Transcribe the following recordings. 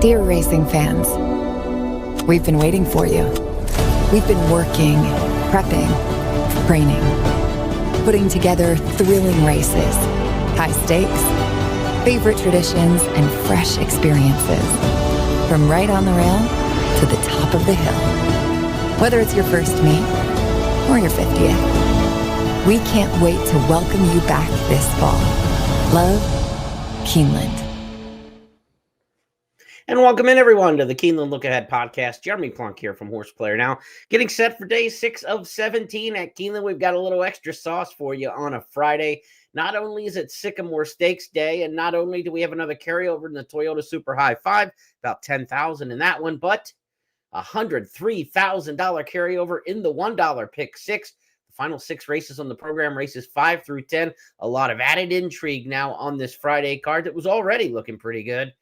Dear racing fans, we've been waiting for you. We've been working, prepping, training, putting together thrilling races, high stakes, favorite traditions, and fresh experiences. From right on the rail to the top of the hill. Whether it's your first meet or your 50th, we can't wait to welcome you back this fall. Love, Keeneland. And welcome in, everyone, to the Keeneland Look Ahead podcast. Jeremy Plonk here from Horse Player Now, getting set for day 6 of 17 at Keeneland. We've got a little extra sauce for you on a Friday. Not only is it Sycamore Stakes Day, and not only do we have another carryover in the Toyota Super High 5, about $10,000 in that one, but a $103,000 carryover in the $1 pick 6. The final 6 races on the program, races 5 through 10. A lot of added intrigue now on this Friday card that was already looking pretty good.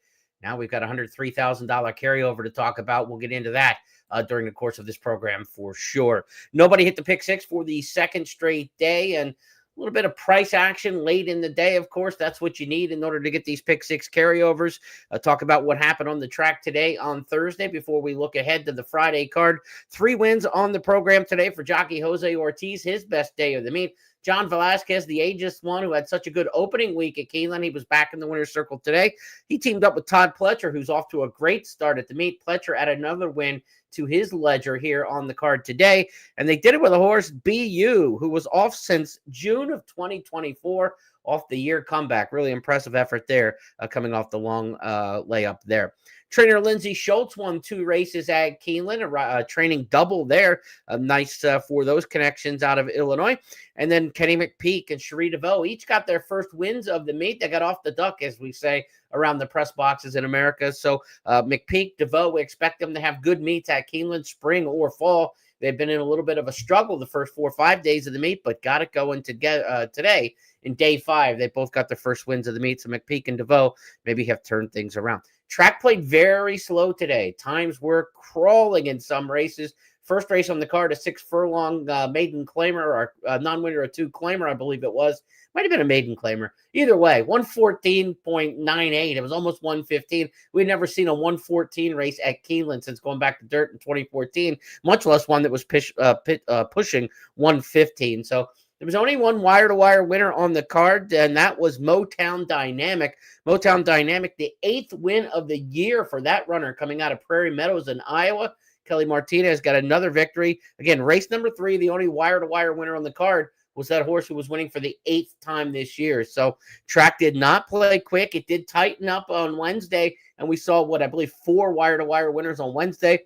Now we've got a $103,000 carryover to talk about. We'll get into that during the course of this program for sure. Nobody hit the pick 6 for the second straight day, and a little bit of price action late in the day. Of course, that's what you need in order to get these pick 6 carryovers. Talk about what happened on the track today on Thursday before we look ahead to the Friday card. 3 wins on the program today for jockey Jose Ortiz, his best day of the meet. John Velasquez, the ageist one who had such a good opening week at Keeneland. He was back in the winner's circle today. He teamed up with Todd Pletcher, who's off to a great start at the meet. Pletcher added another win to his ledger here on the card today. And they did it with a horse, BU, who was off since June of 2024, off the year comeback. Really impressive effort there, coming off the long layup there. Trainer Lindsey Schultz won 2 races at Keeneland, training double there. Nice for those connections out of Illinois. And then Kenny McPeak and Cherie DeVoe each got their first wins of the meet. They got off the duck, as we say, around the press boxes in America. So McPeak, DeVoe, we expect them to have good meets at Keeneland, spring or fall. They've been in a little bit of a struggle the first 4 or 5 days of the meet, but got it going today in day 5. They both got their first wins of the meet. So McPeak and DeVoe maybe have turned things around. Track played very slow today. Times were crawling in some races. First race on the card, a 6-furlong maiden claimer, or non-winner, a 2 claimer, I believe it was. Might have been a maiden claimer. Either way, 114.98. It was almost 115. We'd never seen a 114 race at Keeneland since going back to dirt in 2014, much less one that was pushing 115. So there was only one wire-to-wire winner on the card, and that was Motown Dynamic. Motown Dynamic, the 8th win of the year for that runner coming out of Prairie Meadows in Iowa. Kelly Martinez got another victory. Again, race number 3, the only wire-to-wire winner on the card was that horse who was winning for the 8th time this year. So track did not play quick. It did tighten up on Wednesday, and we saw, I believe 4 wire-to-wire winners on Wednesday.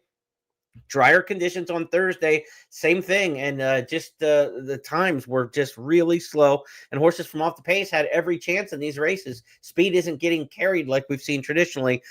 Drier conditions on Thursday, same thing, and the times were just really slow, and horses from off the pace had every chance in these races. Speed isn't getting carried like we've seen traditionally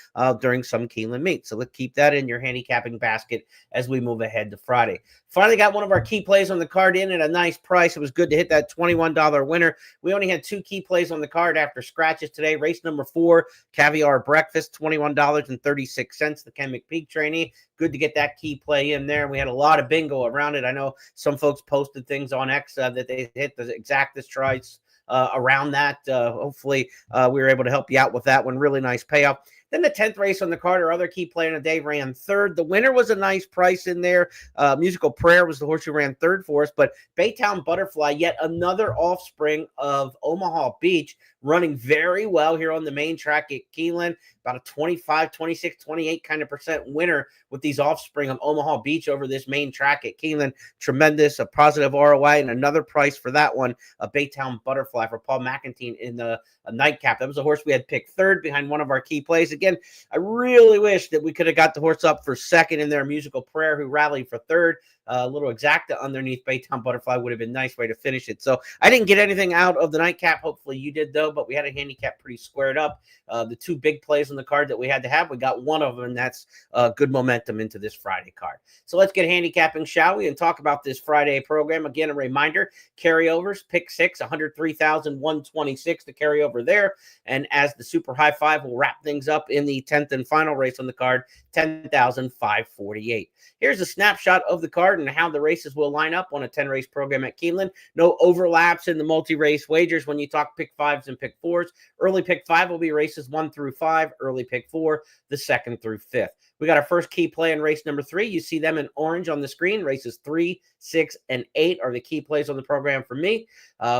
during some Keeneland meets, so let's keep that in your handicapping basket as we move ahead to Friday. Finally got one of our key plays on the card in at a nice price. It was good to hit that $21 winner. We only had 2 key plays on the card after scratches today. Race number 4, Caviar Breakfast, $21.36, the Ken McPeak trainee. Good to get that key play in there. We had a lot of bingo around it. I know some folks posted things on X that they hit the exactest price around that. Hopefully we were able to help you out with that one. Really nice payoff. Then the 10th race on the card, our other key player in the day, ran 3rd. The winner was a nice price in there. Musical Prayer was the horse who ran 3rd for us, but Baytown Butterfly, yet another offspring of Omaha Beach, running very well here on the main track at Keeneland. About a 25, 26, 28 kind of percent winner with these offspring of Omaha Beach over this main track at Keeneland. Tremendous, a positive ROI, and another price for that one, a Baytown Butterfly for Paul McEntee in the nightcap. That was a horse we had picked 3rd behind one of our key plays. Again, I really wish that we could have got the horse up for 2nd in their Musical Prayer, who rallied for 3rd. A little exacta underneath Baytown Butterfly would have been a nice way to finish it. So I didn't get anything out of the nightcap. Hopefully you did, though, but we had a handicap pretty squared up. The 2 big plays on the card that we had to have, we got one of them, and that's good momentum into this Friday card. So let's get handicapping, shall we, and talk about this Friday program. Again, a reminder, carryovers, pick 6, 103,126 to carry over there. And as the Super High 5 will wrap things up in the 10th and final race on the card, $10,548. Here's a snapshot of the card and how the races will line up on a 10-race program at Keeneland. No overlaps in the multi-race wagers when you talk pick fives and pick fours. Early pick five will be races 1 through 5. Early pick four, the 2nd through 5th. We got our first key play in race number 3. You see them in orange on the screen. Races 3, 6, and 8 are the key plays on the program for me.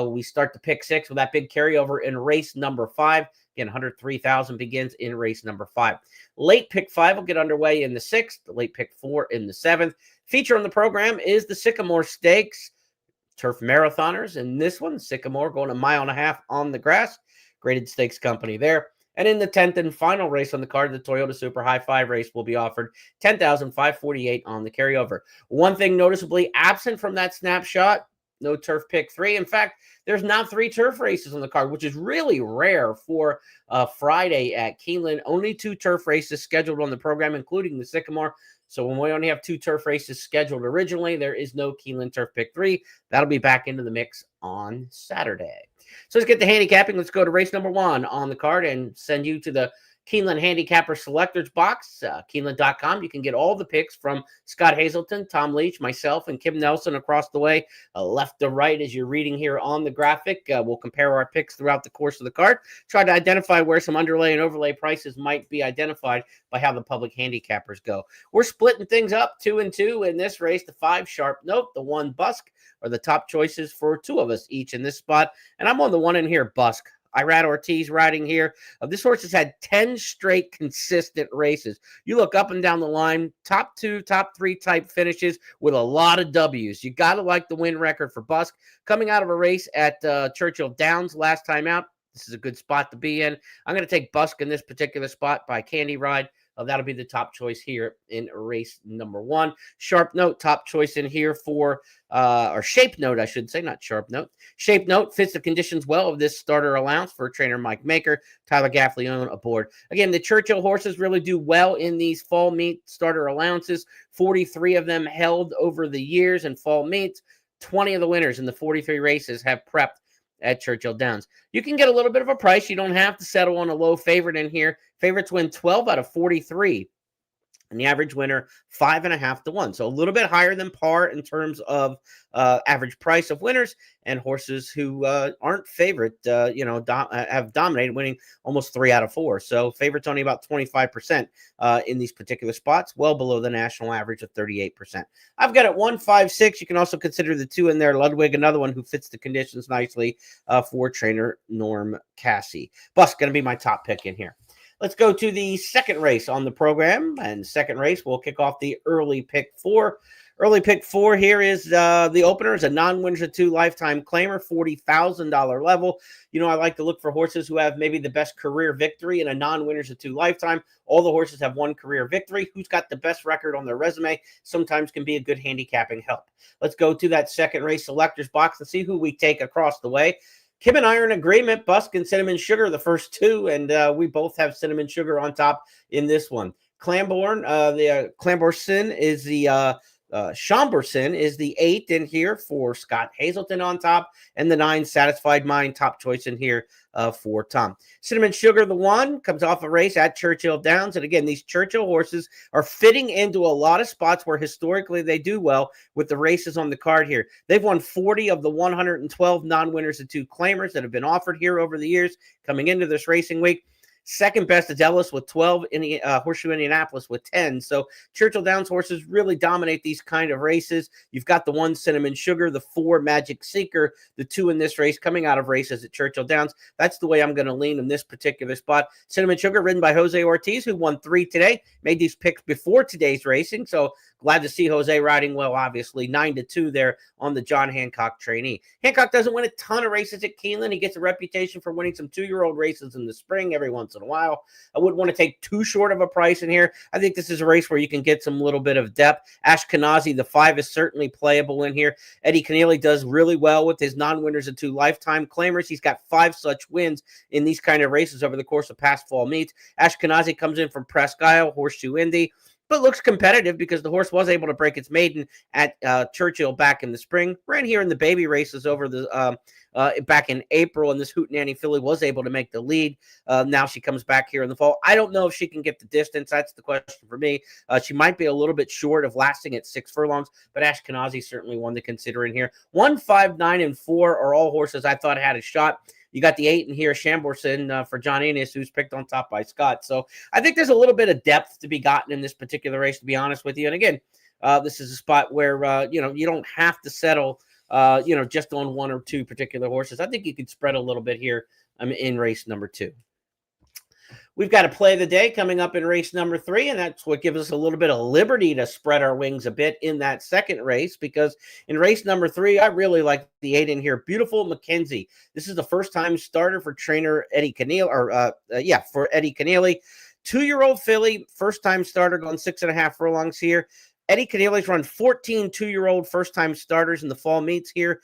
We start the pick 6 with that big carryover in race number 5. Again, 103,000 begins in race number 5. Late pick 5 will get underway in the 6th. The late pick 4 in the 7th. Feature on the program is the Sycamore Stakes. Turf marathoners in this one. Sycamore going 1.5 miles on the grass. Graded stakes company there. And in the 10th and final race on the card, the Toyota Super High 5 race will be offered $10,548 on the carryover. One thing noticeably absent from that snapshot, no turf pick 3. In fact, there's not 3 turf races on the card, which is really rare for Friday at Keeneland. Only 2 turf races scheduled on the program, including the Sycamore. So when we only have 2 turf races scheduled originally, there is no Keeneland turf pick 3. That'll be back into the mix on Saturday. So let's get the handicapping. Let's go to race number 1 on the card and send you to the Keeneland Handicapper Selectors box, Keeneland.com. You can get all the picks from Scott Hazelton, Tom Leach, myself, and Kim Nelson across the way, left to right as you're reading here on the graphic. We'll compare our picks throughout the course of the card, try to identify where some underlay and overlay prices might be identified by how the public handicappers go. We're splitting things up 2 and 2 in this race. The 5 Sharp Note, the 1 Busk are the top choices for 2 of us each in this spot. And I'm on the 1 in here, Busk. Irad Ortiz riding here. This horse has had 10 straight consistent races. You look up and down the line, top 2, top 3 type finishes with a lot of W's. You got to like the win record for Busk. Coming out of a race at Churchill Downs last time out, this is a good spot to be in. I'm going to take Busk in this particular spot by Candy Ride. That'll be the top choice here in race number 1. Sharp Note, top choice in here for, or Shape Note, I should say, not Sharp Note. Shape Note fits the conditions well of this starter allowance for trainer Mike Maker, Tyler Gaffleone aboard. Again, the Churchill horses really do well in these fall meet starter allowances. 43 of them held over the years in fall meets. 20 of the winners in the 43 races have prepped at Churchill Downs. You can get a little bit of a price. You don't have to settle on a low favorite in here. Favorites win 12 out of 43. And the average winner, 5.5 to 1. So a little bit higher than par in terms of average price of winners, and horses who aren't favorite, have dominated, winning almost 3 out of 4. So favorites only about 25% in these particular spots, well below the national average of 38%. I've got it 156. You can also consider the 2 in there. Ludwig, another one who fits the conditions nicely for trainer Norm Cassie. Busk going to be my top pick in here. Let's go to the second race on the program. And second race, we'll kick off the early pick 4. Early pick 4 here is the opener. It's a non-winners of 2 lifetime claimer, $40,000 level. You know, I like to look for horses who have maybe the best career victory in a non-winners of 2 lifetime. All the horses have 1 career victory. Who's got the best record on their resume sometimes can be a good handicapping help. Let's go to that second race selectors box and see who we take across the way. Kim and I are in agreement. Busk and Cinnamon Sugar, the first 2, and we both have Cinnamon Sugar on top in this one. Clamborn, the Clamborson is the Chamberson is the 8 in here for Scott Hazelton on top, and the 9 Satisfied Mind, top choice in here for Tom. Cinnamon Sugar, the 1, comes off a race at Churchill Downs. And again, these Churchill horses are fitting into a lot of spots where historically they do well with the races on the card here. They've won 40 of the 112 non-winners of 2 claimers that have been offered here over the years coming into this racing week. Second best is Ellis with 12, Horseshoe Indianapolis with 10. So Churchill Downs horses really dominate these kind of races. You've got the 1 Cinnamon Sugar, the 4 Magic Seeker, the 2 in this race coming out of races at Churchill Downs. That's the way I'm going to lean in this particular spot. Cinnamon Sugar ridden by Jose Ortiz, who won 3 today. Made these picks before today's racing. So glad to see Jose riding well, obviously. 9-2 there on the John Hancock trainee. Hancock doesn't win a ton of races at Keeneland. He gets a reputation for winning some 2-year-old races in the spring every once in a while. I wouldn't want to take too short of a price in here. I think this is a race where you can get some little bit of depth. Ashkenazi, the 5, is certainly playable in here. Eddie Keneally does really well with his non-winners of 2 lifetime claimers. He's got 5 such wins in these kind of races over the course of past fall meets. Ashkenazi comes in from Presque Isle, Horseshoe Indy. but looks competitive because the horse was able to break its maiden at Churchill back in the spring. Ran here in the baby races over the back in April, and this Hootenanny filly was able to make the lead. Now she comes back here in the fall. I don't know if she can get the distance. That's the question for me. She might be a little bit short of lasting at 6 furlongs, but Ashkenazi certainly one to consider in here. 1, 5, 9, and 4 are all horses I thought had a shot. You got the 8 in here, Chambourson for John Ennis, who's picked on top by Scott. So I think there's a little bit of depth to be gotten in this particular race, to be honest with you. And again, this is a spot where, you don't have to settle, just on 1 or 2 particular horses. I think you could spread a little bit here in race number 2. We've got a play of the day coming up in race number 3, and that's what gives us a little bit of liberty to spread our wings a bit in that second race, because in race number 3, I really like the 8 in here, Beautiful Mackenzie. This is the first-time starter for trainer Eddie Keneally, for Eddie Keneally. 2-year-old filly, first-time starter, going 6.5 furlongs here. Eddie Keneally's run 14 2-year-old first-time starters in the fall meets here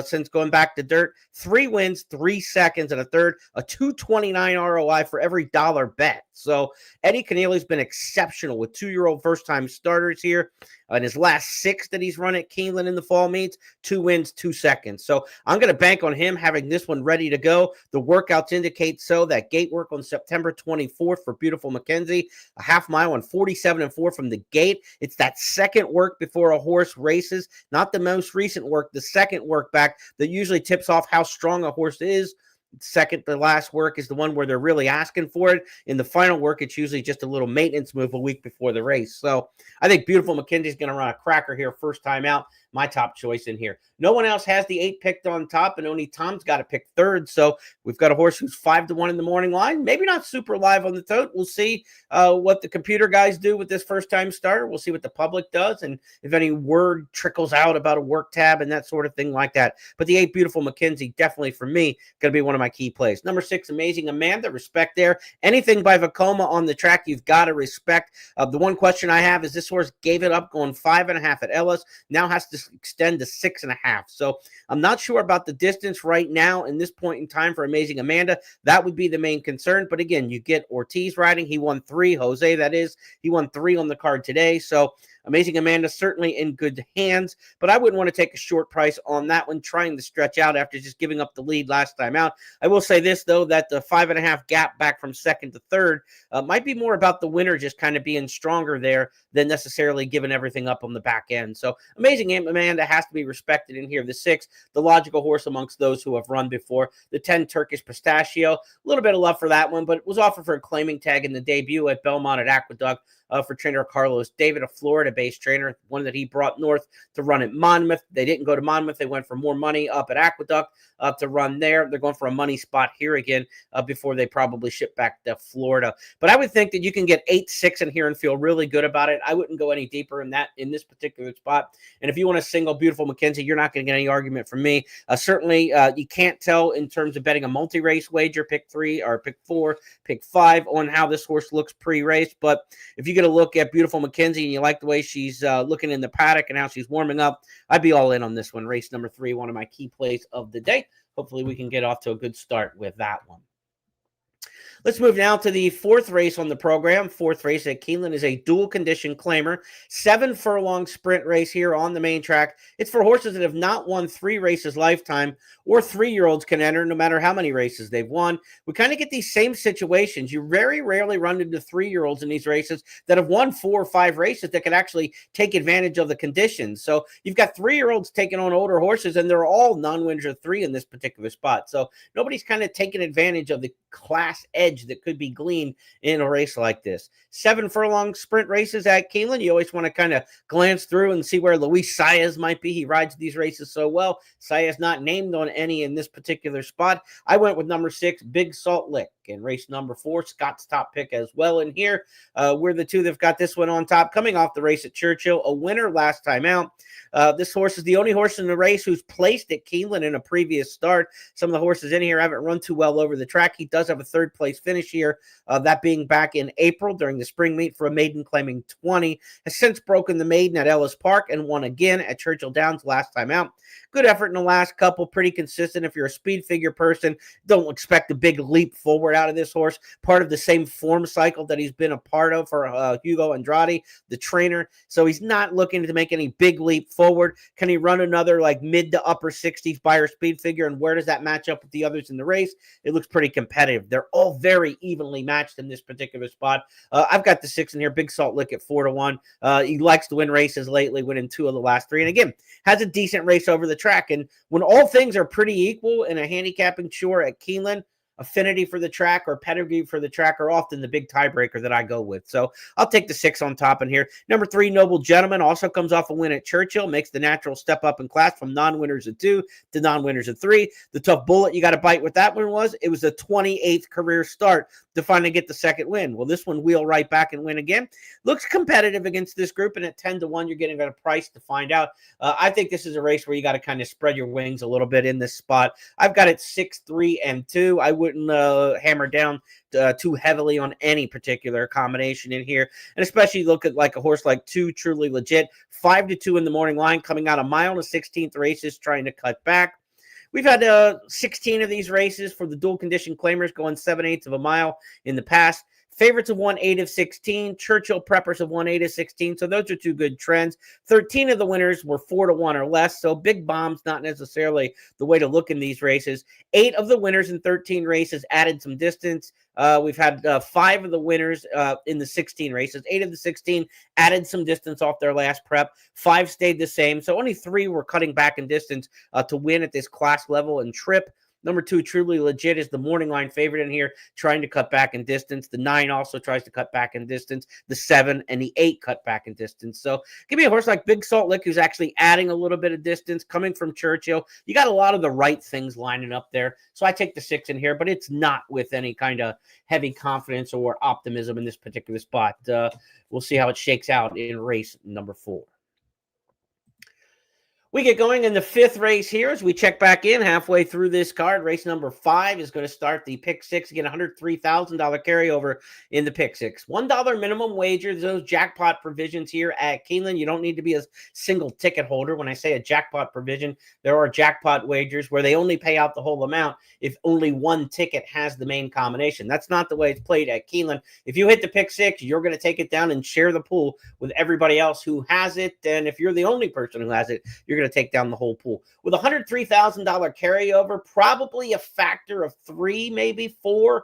since going back to dirt. 3 wins, 3 seconds, and a third, a 229 ROI for every dollar bet. So Eddie Keneally's been exceptional with 2-year-old first-time starters here. In his last 6 that he's run at Keeneland in the fall meets, 2 wins, 2 seconds. So I'm going to bank on him having this one ready to go. The workouts indicate so. That gate work on September 24th for Beautiful Mackenzie, a half mile on 47.4 from the gate. It's that second work before a horse races, not the most recent work, the second work back that usually tips off how strong a horse is. Second to last work is the one where they're really asking for it. In the final work, it's usually just a little maintenance move a week before the race. So I think Beautiful Mackenzie's going to run a cracker here first time out. My top choice in here. No one else has the 8 picked on top, and only Tom's got to pick third. So we've got a horse who's 5-1 in the morning line. Maybe not super live on the tote. We'll see what the computer guys do with this first-time starter. We'll see what the public does, and if any word trickles out about a work tab and that sort of thing like that. But the 8 Beautiful Mackenzie, definitely for me, going to be one of my key plays. Number 6, Amazing Amanda. Respect there. Anything by Vacoma on the track, you've got to respect. The one question I have is this horse gave it up going 5.5 at Ellis. Now has to extend to 6.5. So I'm not sure about the distance right now in this point in time for Amazing Amanda. That would be the main concern. But again, you get Ortiz riding. He won 3. Jose, that is. He won 3 on the card today. So Amazing Amanda certainly in good hands, but I wouldn't want to take a short price on that one, trying to stretch out after just giving up the lead last time out. I will say this, though, that the 5.5 gap back from second to third might be more about the winner just kind of being stronger there than necessarily giving everything up on the back end. So Amazing Amanda has to be respected in here. The 6, the logical horse amongst those who have run before. The 10, Turkish Pistachio. A little bit of love for that one, but it was offered for a claiming tag in the debut at Belmont at Aqueduct. For trainer Carlos David, a Florida-based trainer, one that he brought north to run at Monmouth. They didn't go to Monmouth. They went for more money up at Aqueduct to run there. They're going for a money spot here again before they probably ship back to Florida. But I would think that you can get 8-6 in here and feel really good about it. I wouldn't go any deeper in that in this particular spot. And if you want to single Beautiful Mackenzie, you're not going to get any argument from me. Certainly, you can't tell in terms of betting a multi-race wager, pick 3 or pick 4, pick 5 on how this horse looks pre-race. But if you get a look at Beautiful Mackenzie and you like the way she's looking in the paddock and how she's warming up, I'd be all in on this one. Race number 3, one of my key plays of the day. Hopefully we can get off to a good start with that one. Let's move now to the 4th race on the program. 4th race at Keeneland is a dual condition claimer. 7-furlong sprint race here on the main track. It's for horses that have not won 3 races lifetime, or 3-year-olds can enter no matter how many races they've won. We kind of get these same situations. You very rarely run into 3-year-olds in these races that have won 4 or 5 races that can actually take advantage of the conditions. So you've got 3-year-olds taking on older horses, and they're all non-winners of 3 in this particular spot. So nobody's kind of taking advantage of the class edge that could be gleaned in a race like this. 7-furlong sprint races at Keeneland. You always want to kind of glance through and see where Luis Saez might be. He rides these races so well. Saez not named on any in this particular spot. I went with number 6, Big Salt Lick. In race number 4, Scott's top pick as well in here. We're the 2 that've got this one on top. Coming off the race at Churchill, a winner last time out. This horse is the only horse in the race who's placed at Keeneland in a previous start. Some of the horses in here haven't run too well over the track. He does have a 3rd place finish here, that being back in April during the spring meet for a maiden claiming 20. Has since broken the maiden at Ellis Park and won again at Churchill Downs last time out. Good effort in the last couple, pretty consistent. If you're a speed figure person, don't expect a big leap forward out of this horse. Part of the same form cycle that he's been a part of for Hugo Andrade, the trainer. So he's not looking to make any big leap forward. Can he run another like mid to upper 60s Beyer speed figure? And where does that match up with the others in the race? It looks pretty competitive. They're all very evenly matched in this particular spot. I've got the 6 in here. Big Salt Lick at 4-1. He likes to win races lately, winning 2 of the last 3. And again, has a decent race over the track. And when all things are pretty equal in a handicapping chore at Keeneland, affinity for the track or pedigree for the track are often the big tiebreaker that I go with. So I'll take the 6 on top in here. Number 3, Noble Gentleman, also comes off a win at Churchill, makes the natural step up in class from non-winners of 2 to non-winners of 3. The tough bullet you got to bite with that one was it was a 28th career start to finally get the second win. Well, this one wheel right back and win again. Looks competitive against this group, and at 10-1, you're getting at a price to find out. I think this is a race where you got to kind of spread your wings a little bit in this spot. I've got it 6, 3, and 2. I wouldn't hammer down too heavily on any particular combination in here, and especially look at like a horse like 2 Truly Legit, 5-2 in the morning line, coming out a mile to 16th races, trying to cut back. We've had 16 of these races for the dual condition claimers going 7/8 of a mile in the past. Favorites have won 8 of 16. Churchill preppers have won 8 of 16. So those are 2 good trends. 13 of the winners were 4-1 or less. So big bombs, not necessarily the way to look in these races. 8 of the winners in 13 races added some distance. We've had 5 of the winners in the 16 races. 8 of the 16 added some distance off their last prep. 5 stayed the same. So only 3 were cutting back in distance to win at this class level and trip. Number 2, Truly Legit, is the morning line favorite in here, trying to cut back in distance. The 9 also tries to cut back in distance. The 7 and the 8 cut back in distance. So give me a horse like Big Salt Lick, who's actually adding a little bit of distance, coming from Churchill. You got a lot of the right things lining up there. So I take the 6 in here, but it's not with any kind of heavy confidence or optimism in this particular spot. We'll see how it shakes out in race number 4. We get going in the 5th race here as we check back in halfway through this card. Race number 5 is going to start the pick 6. Again, $103,000 carryover in the pick 6. $1 minimum wager. Those jackpot provisions here at Keeneland. You don't need to be a single ticket holder. When I say a jackpot provision, there are jackpot wagers where they only pay out the whole amount if only one ticket has the main combination. That's not the way it's played at Keeneland. If you hit the pick 6, you're going to take it down and share the pool with everybody else who has it. And if you're the only person who has it, you're going to take down the whole pool. With $103,000 carryover, probably a factor of 3, maybe 4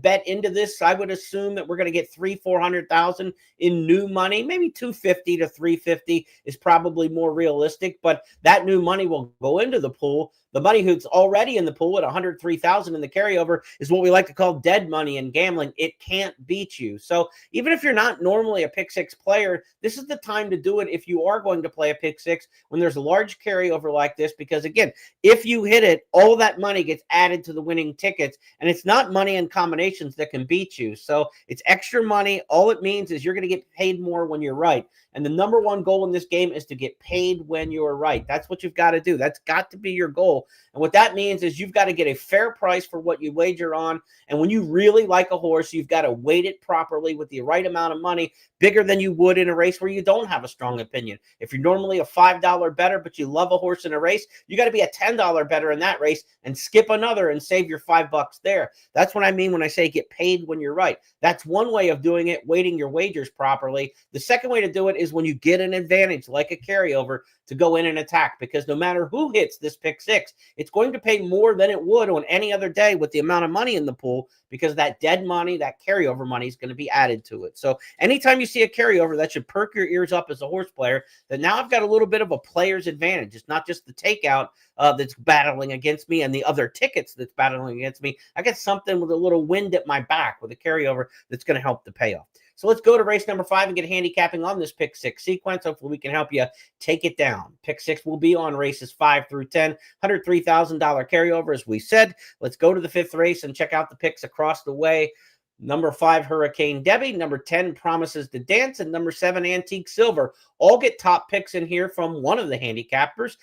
bet into this. I would assume that we're going to get $400,000 in new money. Maybe $250 to $350 is probably more realistic, but that new money will go into the pool. The money who's already in the pool at $103,000 in the carryover is what we like to call dead money in gambling. It can't beat you. So even if you're not normally a pick 6 player, this is the time to do it if you are going to play a pick 6 when there's a large carryover like this, because again, if you hit it, all that money gets added to the winning tickets, and it's not money in combinations that can beat you. So it's extra money. All it means is you're going to get paid more when you're right. And the number one goal in this game is to get paid when you're right. That's what you've got to do. That's got to be your goal. And what that means is you've got to get a fair price for what you wager on. And when you really like a horse, you've got to weight it properly with the right amount of money, bigger than you would in a race where you don't have a strong opinion. If you're normally a $5 bettor, but you love a horse in a race, you got to be a $10 bettor in that race and skip another and save your $5 there. That's what I mean when I say get paid when you're right. That's one way of doing it, weighting your wagers properly. The second way to do it is when you get an advantage like a carryover to go in and attack, because no matter who hits this pick 6, it's going to pay more than it would on any other day with the amount of money in the pool, because that dead money, that carryover money is going to be added to it. So anytime you see a carryover, that should perk your ears up as a horse player, that now I've got a little bit of a player's advantage. It's not just the takeout that's battling against me and the other tickets that's battling against me. I get something with a little wind at my back with a carryover that's going to help the payoff. So let's go to race number 5 and get handicapping on this pick 6 sequence. Hopefully we can help you take it down. Pick 6 will be on races 5 through 10. $103,000 carryover, as we said. Let's go to the 5th race and check out the picks across the way. Number 5, Hurricane Debbie. Number 10, Promises to Dance. And number 7, Antique Silver. All get top picks in here from one of the handicappers.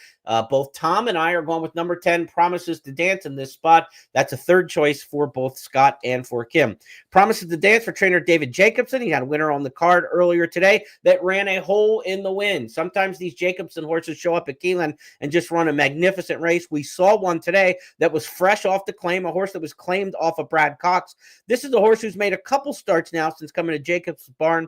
Both Tom and I are going with number 10, Promises to Dance in this spot. That's a third choice for both Scott and for Kim. Promises to Dance for trainer David Jacobson. He had a winner on the card earlier today that ran a hole in the wind. Sometimes these Jacobson horses show up at Keeneland and just run a magnificent race. We saw one today that was fresh off the claim, a horse that was claimed off of Brad Cox. This is a horse who's made a couple starts now since coming to Jacobs Barn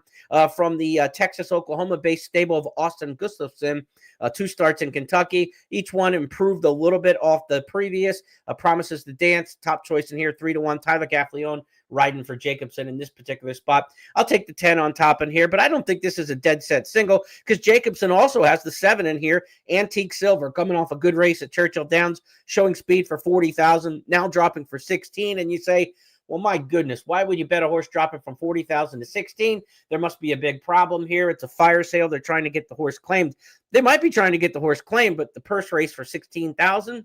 from the Texas, Oklahoma-based stable of Austin Gustafson. 2 starts in Kentucky. Each one improved a little bit off the previous. Promises to Dance, top choice in here, 3-1. Tyler Gaffleone riding for Jacobson in this particular spot. I'll take the 10 on top in here, but I don't think this is a dead set single because Jacobson also has the 7 in here. Antique Silver coming off a good race at Churchill Downs, showing speed for 40,000, now dropping for 16. And you say, well, my goodness, why would you bet a horse dropping from 40,000 to 16? There must be a big problem here. It's a fire sale. They're trying to get the horse claimed. They might be trying to get the horse claimed, but the purse race for 16,000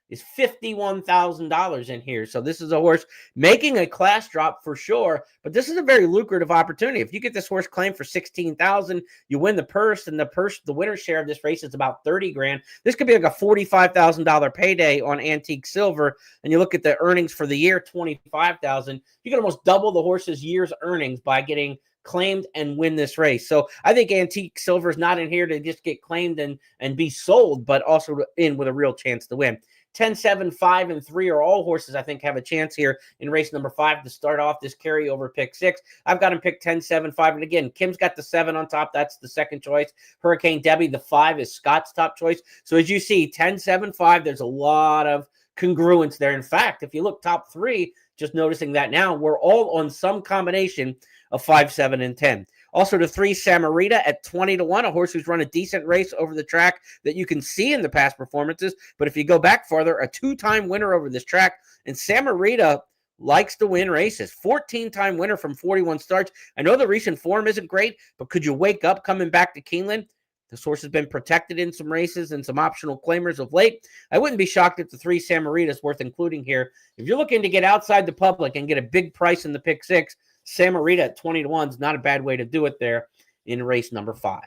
is $51,000 in here. So this is a horse making a class drop for sure, but this is a very lucrative opportunity. If you get this horse claimed for 16,000, you win the purse, and the winner's share of this race is about 30 grand. This could be like a $45,000 payday on Antique Silver. And you look at the earnings for the year, 25,000. You can almost double the horse's year's earnings by getting claimed and win this race. So I think Antique Silver is not in here to just get claimed and be sold, but also in with a real chance to win. 10, 7, 5, and 3 are all horses I think have a chance here in race number 5 to start off this carryover pick 6. I've got him pick 10, 7, 5. And again, Kim's got the 7 on top. That's the second choice. Hurricane Debbie, the 5 is Scott's top choice. So as you see, 10, 7, 5, there's a lot of congruence there. In fact, if you look top 3, just noticing that now, we're all on some combination of 5, 7, and 10. Also, the 3, Samarita at 20-1, a horse who's run a decent race over the track that you can see in the past performances. But if you go back farther, a 2-time winner over this track. And Samarita likes to win races. 14-time winner from 41 starts. I know the recent form isn't great, but could you wake up coming back to Keeneland? This horse has been protected in some races and some optional claimers of late. I wouldn't be shocked if the 3 Samarita is worth including here. If you're looking to get outside the public and get a big price in the pick 6, Samarita at 20-1 is not a bad way to do it there in race number 5.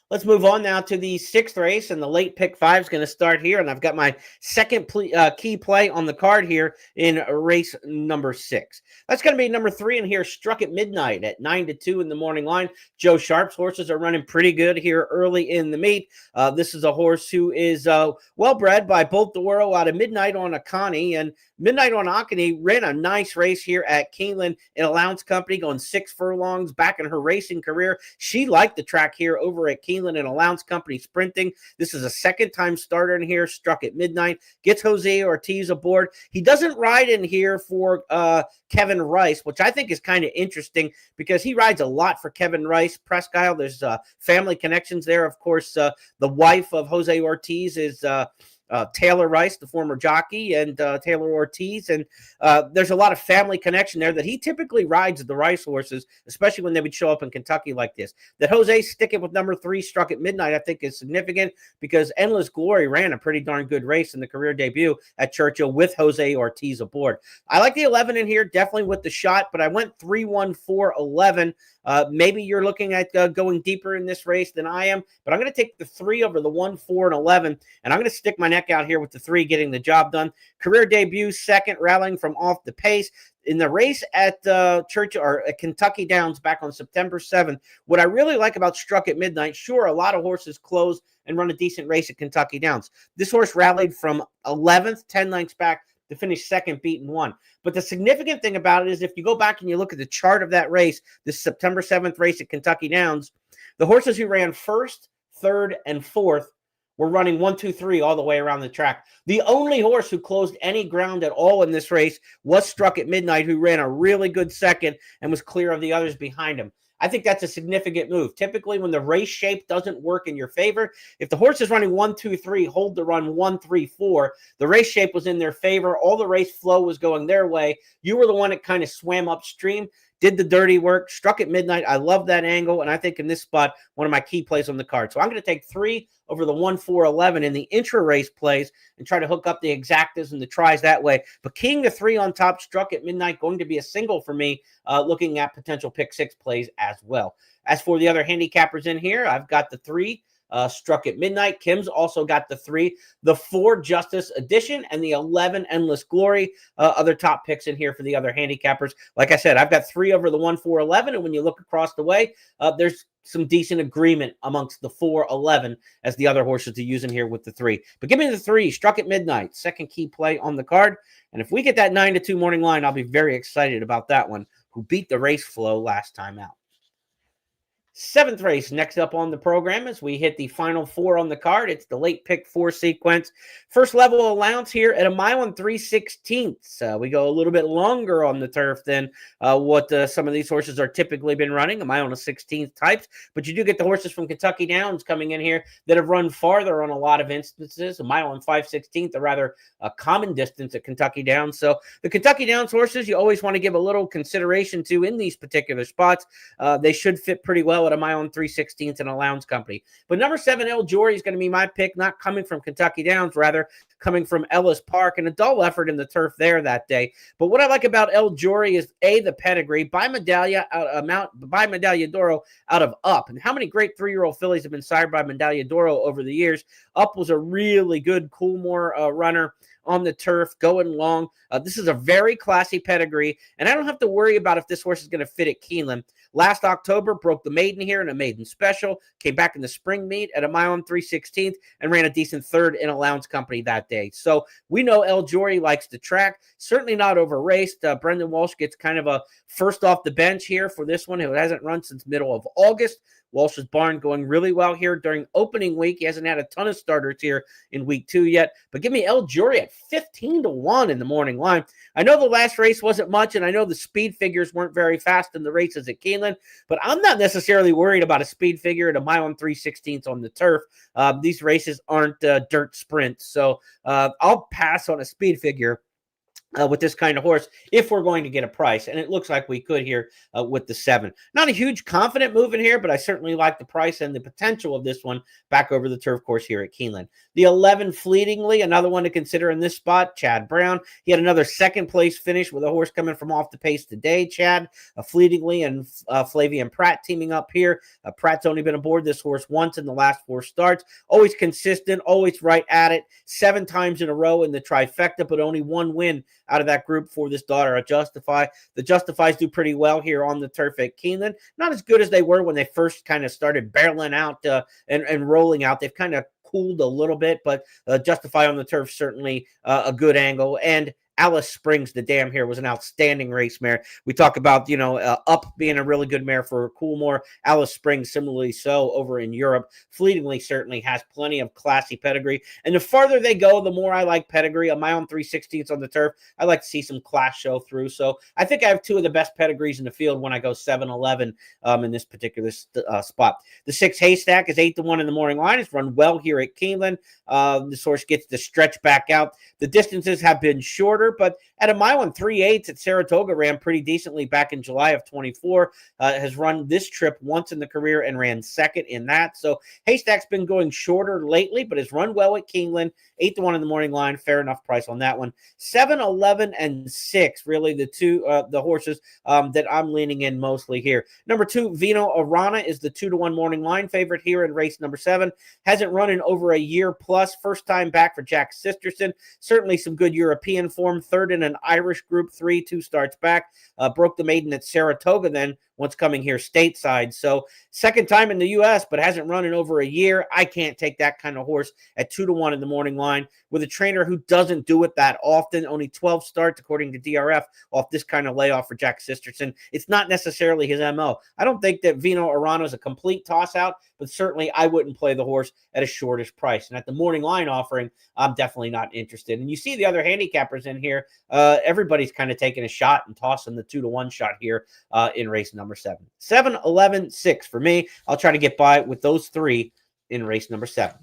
Let's move on now to the 6th race, and the late pick 5 is going to start here, and I've got my second key play on the card here in race number 6. That's going to be number 3 in here, Struck at Midnight at 9-2 in the morning line. Joe Sharp's horses are running pretty good here early in the meet. This is a horse who is well-bred by Bolt Doro out of Midnight on Akani, and Midnight on Akani ran a nice race here at Keeneland in Allowance Company, going 6 furlongs back in her racing career. She liked the track here over at Keeneland and Allowance Company sprinting. This is a second-time starter in here, Struck at Midnight. Gets Jose Ortiz aboard. He doesn't ride in here for Kevin Rice, which I think is kind of interesting because he rides a lot for Kevin Rice. Presque Isle, there's family connections there. Of course, the wife of Jose Ortiz is Taylor Rice, the former jockey, and Taylor Ortiz. And there's a lot of family connection there that he typically rides the Rice horses, especially when they would show up in Kentucky like this. That Jose sticking with number 3, Struck at Midnight, I think is significant because Endless Glory ran a pretty darn good race in the career debut at Churchill with Jose Ortiz aboard. I like the 11 in here, definitely with the shot, but I went 3, 1, 4, 11. Maybe you're looking at going deeper in this race than I am, but I'm going to take the 3 over the 1, 4, and 11, and I'm going to stick my neck out here with the 3 getting the job done. Career debut, second, rallying from off the pace. In the race at Churchill or at Kentucky Downs back on September 7th, what I really like about Struck at Midnight, sure, a lot of horses close and run a decent race at Kentucky Downs. This horse rallied from 11th, 10 lengths back, to finish second, beaten 1. But the significant thing about it is if you go back and you look at the chart of that race, this September 7th race at Kentucky Downs, the horses who ran 1st, 3rd, and 4th were running 1, 2, 3 all the way around the track. The only horse who closed any ground at all in this race was Struck at Midnight, who ran a really good second and was clear of the others behind him. I think that's a significant move. Typically, when the race shape doesn't work in your favor, if the horse is running 1, 2, 3, hold the run 1, 3, 4, the race shape was in their favor. All the race flow was going their way. You were the one that kind of swam upstream. did the dirty work, struck at midnight. I love that angle, and I think in this spot, one of my key plays on the card. So I'm going to take 3 over the 1-4-11 in the intra-race plays and try to hook up the exactas and the tries that way. But keying the 3 on top, struck at midnight, going to be a single for me, looking at potential pick 6 plays as well. As for the other handicappers in here, I've got the 3. Struck at midnight. Kim's also got the 3, the 4 Justice Edition, and the 11 Endless Glory. Other top picks in here for the other handicappers. Like I said, I've got 3 over the 1-4-11, and when you look across the way, there's some decent agreement amongst the 4-11 as the other horses to use in here with the 3. But give me the 3, struck at midnight, second key play on the card. And if we get that 9-2 morning line, I'll be very excited about that one, who beat the race flow last time out. 7th race next up on the program as we hit the final 4 on the card. It's the late pick 4 sequence. First level allowance here at 1 3/16. We go a little bit longer on the turf than what some of these horses are typically been running, 1/16 types. But you do get the horses from Kentucky Downs coming in here that have run farther on a lot of instances. 1 5/16, a rather common distance at Kentucky Downs. So the Kentucky Downs horses you always want to give a little consideration to in these particular spots. They should fit pretty well at 1 3/16 and allowance company. But number 7, El Jory, is going to be my pick, not coming from Kentucky Downs, rather coming from Ellis Park, and a dull effort in the turf there that day. But what I like about El Jory is the pedigree, by Medaglia d'Oro out of Up. And how many great 3-year-old fillies have been sired by Medaglia d'Oro over the years? Up was a really good Coolmore runner on the turf, going long. This is a very classy pedigree, and I don't have to worry about if this horse is going to fit at Keeneland. Last October, broke the maiden here in a maiden special, came back in the spring meet at 1 3/16 and ran a decent 3rd in allowance company that day. So we know El Jory likes to track, certainly not over raced. Brendan Walsh gets kind of a first off the bench here for this one, who hasn't run since middle of August. Walsh's barn going really well here during opening week. He hasn't had a ton of starters here in week 2 yet, but give me El Jory at 15-1 in the morning line. I know the last race wasn't much, and I know the speed figures weren't very fast in the races at Keeneland, but I'm not necessarily worried about a speed figure at 1 3/16 on the turf. These races aren't dirt sprints, so I'll pass on a speed figure with this kind of horse if we're going to get a price, and it looks like we could here with the 7. Not a huge confident move in here, but I certainly like the price and the potential of this one back over the turf course here at Keeneland. The 11 Fleetingly, another one to consider in this spot. Chad Brown, he had another 2nd place finish with a horse coming from off the pace today. Chad Fleetingly and Flavian Pratt teaming up here. Pratt's only been aboard this horse once in the last 4 starts. Always consistent, always right at it. 7 times in a row in the trifecta, but only 1 win out of that group for this daughter at Justify. The Justifies do pretty well here on the turf at Keeneland. Not as good as they were when they first kind of started barreling out and rolling out. They've kind of cooled a little bit, but Justify on the turf certainly a good angle. And Alice Springs, the dam here, was an outstanding race mare. We talk about, Up being a really good mare for Coolmore. Alice Springs, similarly so over in Europe. Fleetingly certainly has plenty of classy pedigree. And the farther they go, the more I like pedigree. On 1 3/16 on the turf, I like to see some class show through. So I think I have 2 of the best pedigrees in the field when I go 7-11 in this particular spot. The 6 Haystack is 8-1 in the morning line. It's run well here at Keeneland. This horse gets to stretch back out. The distances have been shorter, but at 1 3/8 at Saratoga, ran pretty decently back in July of 24. Has run this trip once in the career and ran 2nd in that. So Haystack's been going shorter lately, but has run well at Keeneland. 8-1 in the morning line. Fair enough price on that one. 7, 11, and 6, really the 2 the horses that I'm leaning in mostly here. Number 2, Vino Arana, is the 2-1 morning line favorite here in race number 7. Hasn't run in over a year plus. First time back for Jack Sisterson. Certainly some good European form. 3rd in an Irish Group 3, 2 starts back. Broke the maiden at Saratoga then, once coming here stateside. So 2nd time in the U.S., but hasn't run in over a year. I can't take that kind of horse at 2-1 in the morning line with a trainer who doesn't do it that often. Only 12 starts, according to DRF, off this kind of layoff for Jack Sisterson. It's not necessarily his MO. I don't think that Vino Arana is a complete toss-out, but certainly I wouldn't play the horse at a shortish price. And at the morning line offering, I'm definitely not interested. And you see the other handicappers in here. Everybody's kind of taking a shot and tossing the 2-1 shot here in race number 7. 7, 11, 6 for me. I'll try to get by with those 3 in race number 7.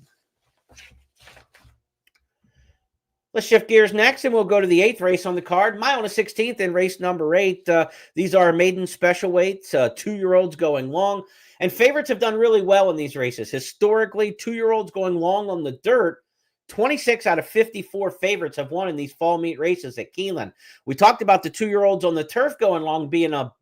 Let's shift gears next, and we'll go to the 8th race on the card, mile and a 16th in race number 8. These are maiden special weights, 2-year-olds going long, and favorites have done really well in these races. Historically, 2-year-olds going long on the dirt, 26 out of 54 favorites have won in these fall meet races at Keeneland. We talked about the 2-year-olds on the turf going long being a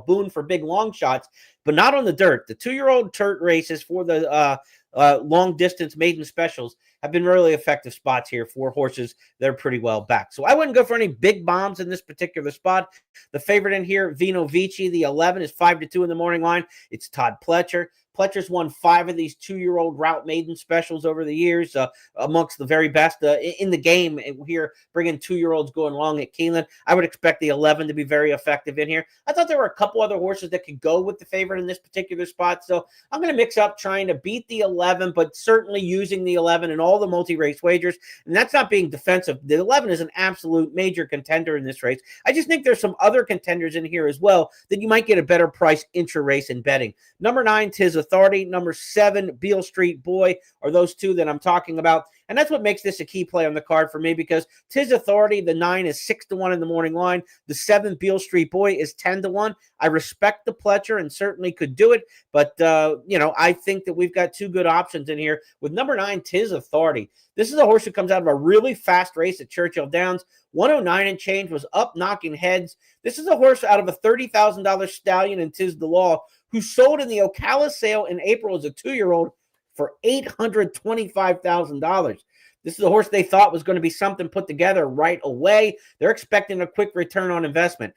boon for big long shots, but not on the dirt. The 2-year-old dirt races for the long distance maiden specials have been really effective spots here for horses that are pretty well backed. So I wouldn't go for any big bombs in this particular spot. The favorite in here, Vino Vici, the 11, is 5-2 in the morning line. It's Todd Pletcher. Pletcher's won 5 of these 2-year-old route maiden specials over the years, amongst the very best in the game here, bringing 2-year-olds going long at Keeneland. I would expect the 11 to be very effective in here. I thought there were a couple other horses that could go with the favorite in this particular spot, so I'm going to mix up trying to beat the 11, but certainly using the 11 in all the multi-race wagers, and that's not being defensive. The 11 is an absolute major contender in this race. I just think there's some other contenders in here as well that you might get a better price intra-race in betting. Number 9, Tiz Authority. Number 7, Beale Street Boy, are those two that I'm talking about. And that's what makes this a key play on the card for me, because Tiz Authority, the 9, is 6-1 in the morning line. The 7, Beale Street Boy, is 10-1. I respect the Pletcher and certainly could do it, but I think that we've got two good options in here with number 9, Tiz Authority. This is a horse who comes out of a really fast race at Churchill Downs. 109 and change, was up knocking heads. This is a horse out of a $30,000 stallion in Tiz the Law, who sold in the Ocala sale in April as a 2-year-old for $825,000. This is a horse they thought was going to be something put together right away. They're expecting a quick return on investment.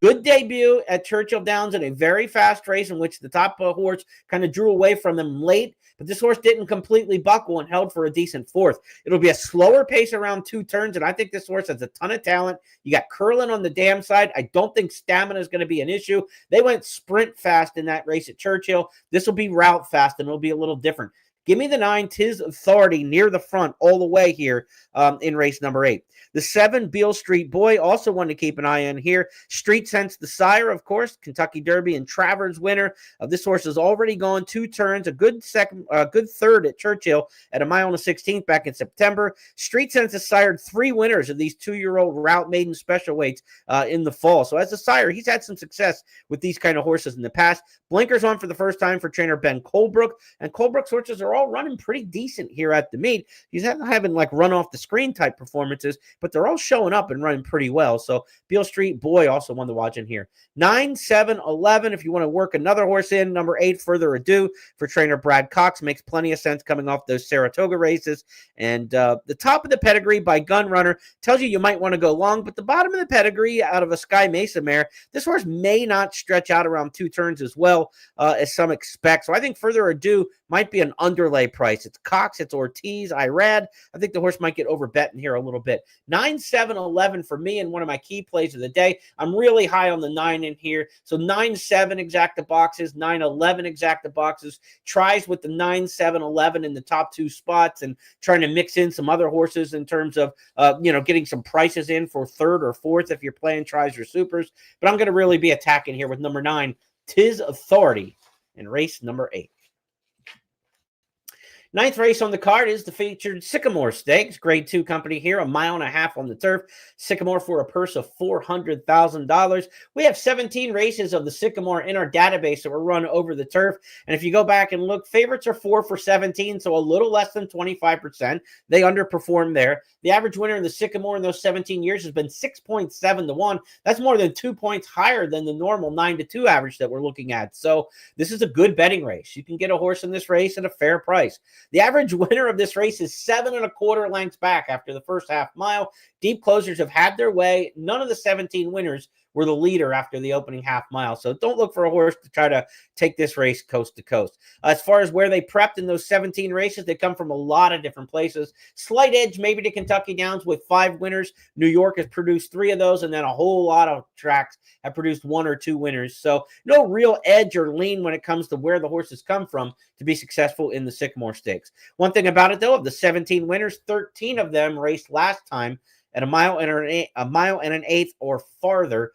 Good debut at Churchill Downs in a very fast race in which the top horse kind of drew away from them late, but this horse didn't completely buckle and held for a decent 4th. It'll be a slower pace around 2 turns, and I think this horse has a ton of talent. You got Curlin on the dam side. I don't think stamina is going to be an issue. They went sprint fast in that race at Churchill. This will be route fast, and it'll be a little different. Give me the 9, Tiz Authority, near the front all the way here in race number 8. The 7, Beale Street Boy, also one to keep an eye on here. Street Sense the sire, of course, Kentucky Derby and Travers winner. This horse has already gone 2 turns, a good 3rd at Churchill at a mile and a 16th back in September. Street Sense has sired 3 winners of these 2-year-old route maiden special weights in the fall. So as a sire, he's had some success with these kind of horses in the past. Blinkers on for the first time for trainer Ben Colebrook, and Colebrook's horses are all running pretty decent here at the meet. He's having like run off the screen type performances, but they're all showing up and running pretty well. So Beale Street Boy, also one to watch in here. 9, 7, 11, if you want to work another horse in. Number 8, Further Ado, for trainer Brad Cox, makes plenty of sense coming off those Saratoga races. And the top of the pedigree by Gun Runner tells you might want to go long, but the bottom of the pedigree out of a Sky Mesa mare, this horse may not stretch out around 2 turns as well as some expect. So I think Further Ado might be an underlay price. It's Cox, it's Ortiz, Irad. I think the horse might get overbet in here a little bit. 9, 7, 11 for me, and one of my key plays of the day. I'm really high on the 9 in here. So 9, 7 exacta boxes, 9, 11 exacta boxes. Tries with the 9, 7, 11 in the top 2 spots, and trying to mix in some other horses in terms of, getting some prices in for 3rd or 4th if you're playing tries or supers. But I'm going to really be attacking here with number 9, Tiz Authority, in race number 8. 9th race on the card is the featured Sycamore Stakes, grade 2 company here, a mile and a half on the turf. Sycamore for a purse of $400,000. We have 17 races of the Sycamore in our database that were run over the turf. And if you go back and look, favorites are 4 for 17, so a little less than 25%. They underperformed there. The average winner in the Sycamore in those 17 years has been 6.7-1. That's more than 2 points higher than the normal 9-2 average that we're looking at. So this is a good betting race. You can get a horse in this race at a fair price. The average winner of this race is 7 1/4 lengths back after the first half mile. Deep closers have had their way. None of the 17 winners were the leader after the opening half mile. So don't look for a horse to try to take this race coast to coast. As far as where they prepped in those 17 races, they come from a lot of different places. Slight edge maybe to Kentucky Downs with 5 winners. New York has produced 3 of those, and then a whole lot of tracks have produced 1 or 2 winners. So no real edge or lean when it comes to where the horses come from to be successful in the Sycamore Stakes. One thing about it, though, of the 17 winners, 13 of them raced last time at a mile and an eighth or farther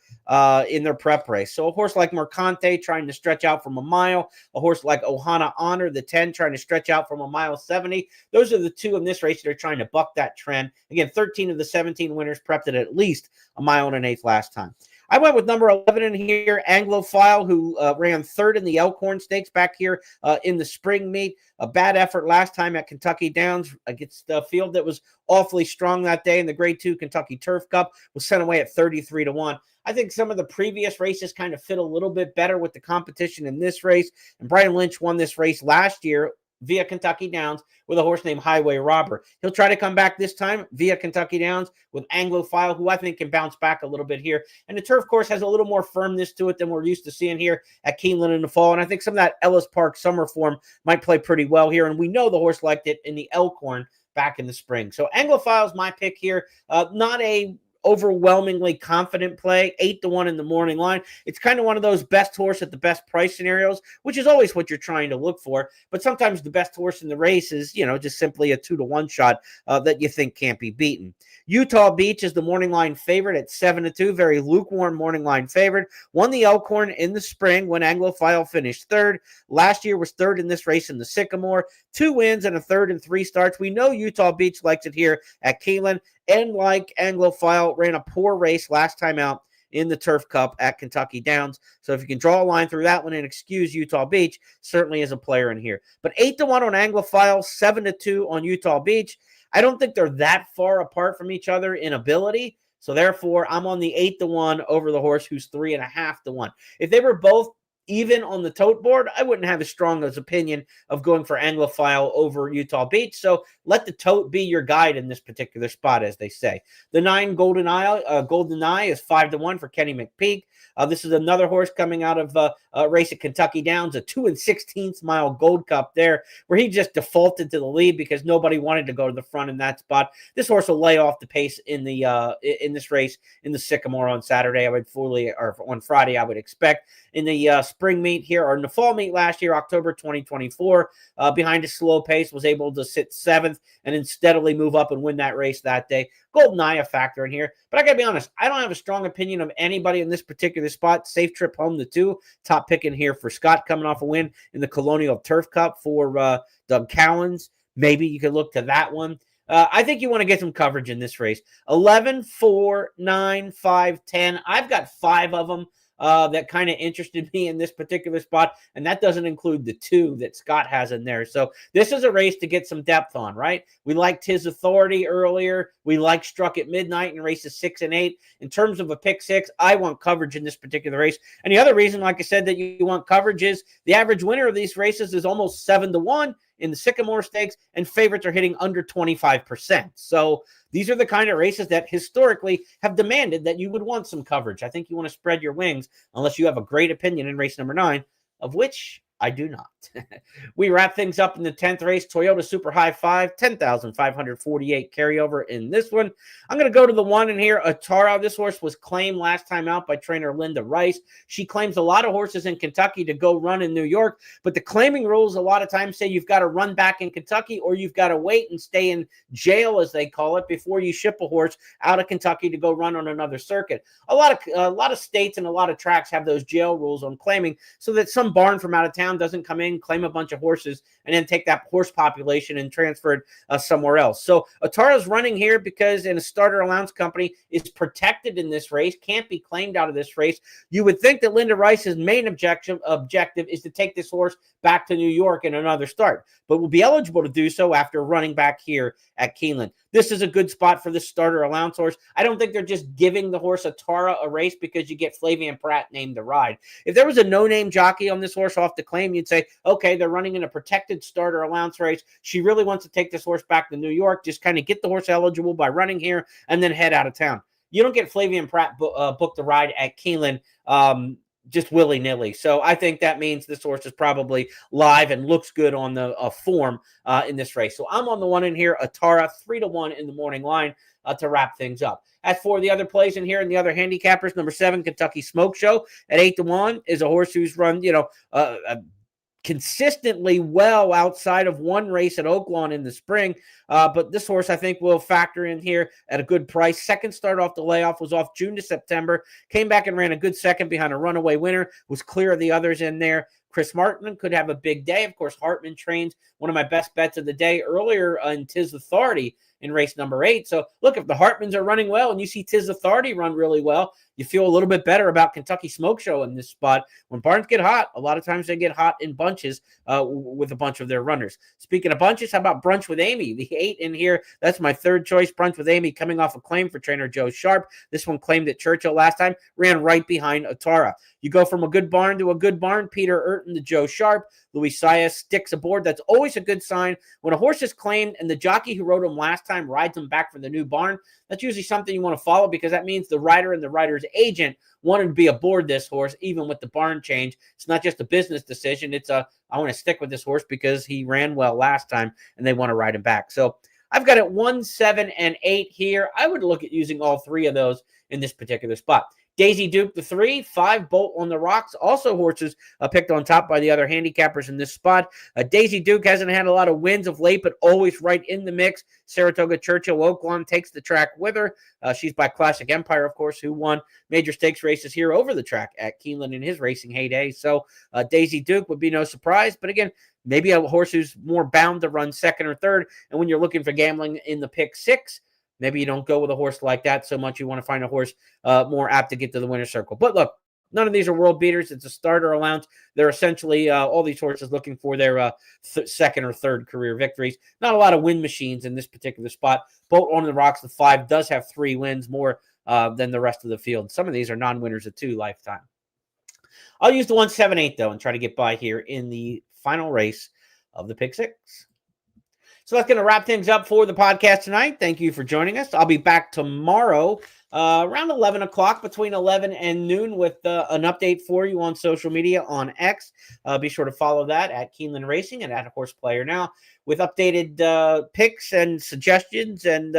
in their prep race. So a horse like Mercante trying to stretch out from a mile, a horse like Ohana Honor, the 10, trying to stretch out from a mile 70. Those are the two in this race that are trying to buck that trend. Again, 13 of the 17 winners prepped at least a mile and an eighth last time. I went with number 11 in here, Anglophile, who ran third in the Elkhorn Stakes back here in the spring meet. A bad effort last time at Kentucky Downs against the field that was awfully strong that day in the Grade 2 Kentucky Turf Cup, was sent away at 33-1. I think some of the previous races kind of fit a little bit better with the competition in this race, and Brian Lynch won this race last year via Kentucky Downs with a horse named Highway Robber. He'll try to come back this time via Kentucky Downs with Anglophile, who I think can bounce back a little bit here. And the turf course has a little more firmness to it than we're used to seeing here at Keeneland in the fall. And I think some of that Ellis Park summer form might play pretty well here. And we know the horse liked it in the Elkhorn back in the spring. So Anglophile is my pick here. Not a overwhelmingly confident play, 8-1 in the morning line. It's kind of one of those best horse at the best price scenarios, which is always what you're trying to look for. But sometimes the best horse in the race is, just simply a 2-1 shot that you think can't be beaten. Utah Beach is the morning line favorite at 7-2, very lukewarm morning line favorite. Won the Elkhorn in the spring when Anglophile finished third. Last year was third in this race in the Sycamore. 2 wins and a third in 3 starts. We know Utah Beach likes it here at Keeneland, and like Anglophile, ran a poor race last time out in the Turf Cup at Kentucky Downs. So if you can draw a line through that one and excuse Utah Beach, certainly is a player in here. But 8-1 on Anglophile, 7-2 on Utah Beach. I don't think they're that far apart from each other in ability. So therefore, I'm on the 8-1 over the horse who's 3.5-1. If they were both even on the tote board, I wouldn't have as strong as opinion of going for Anglophile over Utah Beach. So let the tote be your guide in this particular spot, as they say. The 9 Golden Eye is 5-1 for Kenny McPeak. This is another horse coming out of a race at Kentucky Downs, a 2 16th mile Gold Cup there, where he just defaulted to the lead because nobody wanted to go to the front in that spot. This horse will lay off the pace in this race in the Sycamore on Saturday. On Friday, I would expect. In the spring meet here, or in the fall meet last year, October 2024, behind a slow pace, was able to sit 7th and then steadily move up and win that race that day. Golden Eye a factor in here. But I got to be honest, I don't have a strong opinion of anybody in this particular spot. Safe trip home the 2. Top pick in here for Scott, coming off a win in the Colonial Turf Cup for Doug Cowens. Maybe you could look to that one. I think you want to get some coverage in this race. 11, 4, 9, 5, 10. I've got 5 of them that kind of interested me in this particular spot, and that doesn't include the 2 that Scott has in there. So this is a race to get some depth on, right? We liked His Authority earlier. We liked Struck at Midnight in races 6 and 8. In terms of a pick 6, I want coverage in this particular race. And the other reason, like I said, that you want coverage is the average winner of these races is almost 7-1 in the Sycamore Stakes, and favorites are hitting under 25%. So these are the kind of races that historically have demanded that you would want some coverage. I think you want to spread your wings unless you have a great opinion in race number 9, of which I do not. We wrap things up in the 10th race, Toyota Super High 5, 10,548 carryover in this one. I'm going to go to the 1 in here, Atara. This horse was claimed last time out by trainer Linda Rice. She claims a lot of horses in Kentucky to go run in New York, but the claiming rules a lot of times say you've got to run back in Kentucky, or you've got to wait and stay in jail, as they call it, before you ship a horse out of Kentucky to go run on another circuit. A lot of states and a lot of tracks have those jail rules on claiming, so that some barn from out of town doesn't come in, claim a bunch of horses, and then take that horse population and transfer it somewhere else. So Atara's running here because in a starter allowance company is protected in this race, can't be claimed out of this race. You would think that Linda Rice's main objective is to take this horse back to New York in another start, but will be eligible to do so after running back here at Keeneland. This is a good spot for this starter allowance horse. I don't think they're just giving the horse Atara a race because you get Flavian Pratt named to ride. If there was a no-name jockey on this horse off the claim, you'd say, okay, they're running in a protected starter allowance race. She really wants to take this horse back to New York, just kind of get the horse eligible by running here and then head out of town. You don't get Flavian Pratt book the ride at Keeneland just willy-nilly. So I think that means this horse is probably live and looks good on the form in this race. So I'm on the 1 in here, Atara, 3-1 in the morning line to wrap things up. As for the other plays in here and the other handicappers, number 7, Kentucky Smoke Show at 8-1 is a horse who's run, consistently well outside of one race at Oaklawn in the spring. But this horse, I think, will factor in here at a good price. Second start off the layoff, was off June to September, came back and ran a good second behind a runaway winner, was clear of the others in there. Chris Martin could have a big day. Of course, Hartman trains one of my best bets of the day earlier in Tis Authority in race number 8. So, look, if the Hartmans are running well and you see Tis Authority run really well, you feel a little bit better about Kentucky Smoke Show in this spot. When barns get hot, a lot of times they get hot in bunches with a bunch of their runners. Speaking of bunches, how about Brunch with Amy? The 8 in here, that's my third choice. Brunch with Amy coming off a claim for trainer Joe Sharp. This one claimed at Churchill last time, ran right behind Atara. You go from a good barn to a good barn. Peter Urton to Joe Sharp. Luis Saez sticks aboard. That's always a good sign. When a horse is claimed and the jockey who rode him last time rides him back from the new barn, that's usually something you want to follow, because that means the rider and the rider's agent wanted to be aboard this horse, even with the barn change. It's not just a business decision. It's I want to stick with this horse because he ran well last time and they want to ride him back. So I've got it 1, 7, and 8 here. I would look at using all three of those in this particular spot. Daisy Duke, the 3, 5, Bolt on the Rocks. Also horses picked on top by the other handicappers in this spot. Daisy Duke hasn't had a lot of wins of late, but always right in the mix. Saratoga Churchill Oaklawn takes the track with her. She's by Classic Empire, of course, who won major stakes races here over the track at Keeneland in his racing heyday. So Daisy Duke would be no surprise. But again, maybe a horse who's more bound to run second or third. And when you're looking for gambling in the pick 6, maybe you don't go with a horse like that so much. You want to find a horse more apt to get to the winner's circle. But look, none of these are world beaters. It's a starter allowance. They're essentially all these horses looking for their second or third career victories. Not a lot of win machines in this particular spot. Bolt on the Rocks, the 5, does have 3 wins, more than the rest of the field. Some of these are non-winners at 2 lifetime. I'll use the 1, 7, 8, though, and try to get by here in the final race of the Pick 6. So that's going to wrap things up for the podcast tonight. Thank you for joining us. I'll be back tomorrow around 11 o'clock, between 11 and noon, with an update for you on social media on X. Be sure to follow that at Keeneland Racing and at Horse Player Now, with updated picks and suggestions and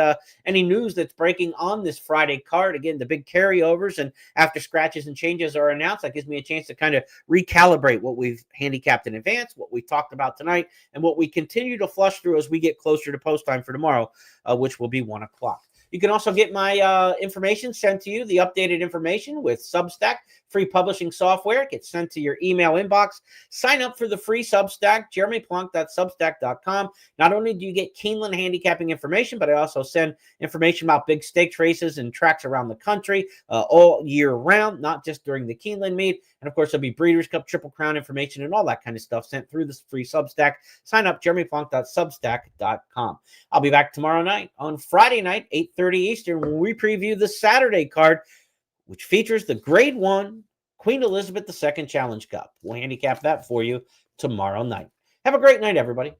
any news that's breaking on this Friday card. Again, the big carryovers and after scratches and changes are announced. That gives me a chance to kind of recalibrate what we've handicapped in advance, what we talked about tonight, and what we continue to flush through as we get closer to post time for tomorrow, which will be 1 o'clock. You can also get my information sent to you, the updated information with Substack, free publishing software. It gets sent to your email inbox. Sign up for the free Substack, jeremyplonk.substack.com. Not only do you get Keeneland handicapping information, but I also send information about big stakes races and tracks around the country all year round, not just during the Keeneland meet. And, of course, there'll be Breeders' Cup, Triple Crown information and all that kind of stuff sent through this free Substack. Sign up, jeremyplonk.substack.com. I'll be back tomorrow night on Friday night, 8:30 Eastern, when we preview the Saturday card, which features the Grade 1 Queen Elizabeth II Challenge Cup. We'll handicap that for you tomorrow night. Have a great night, everybody.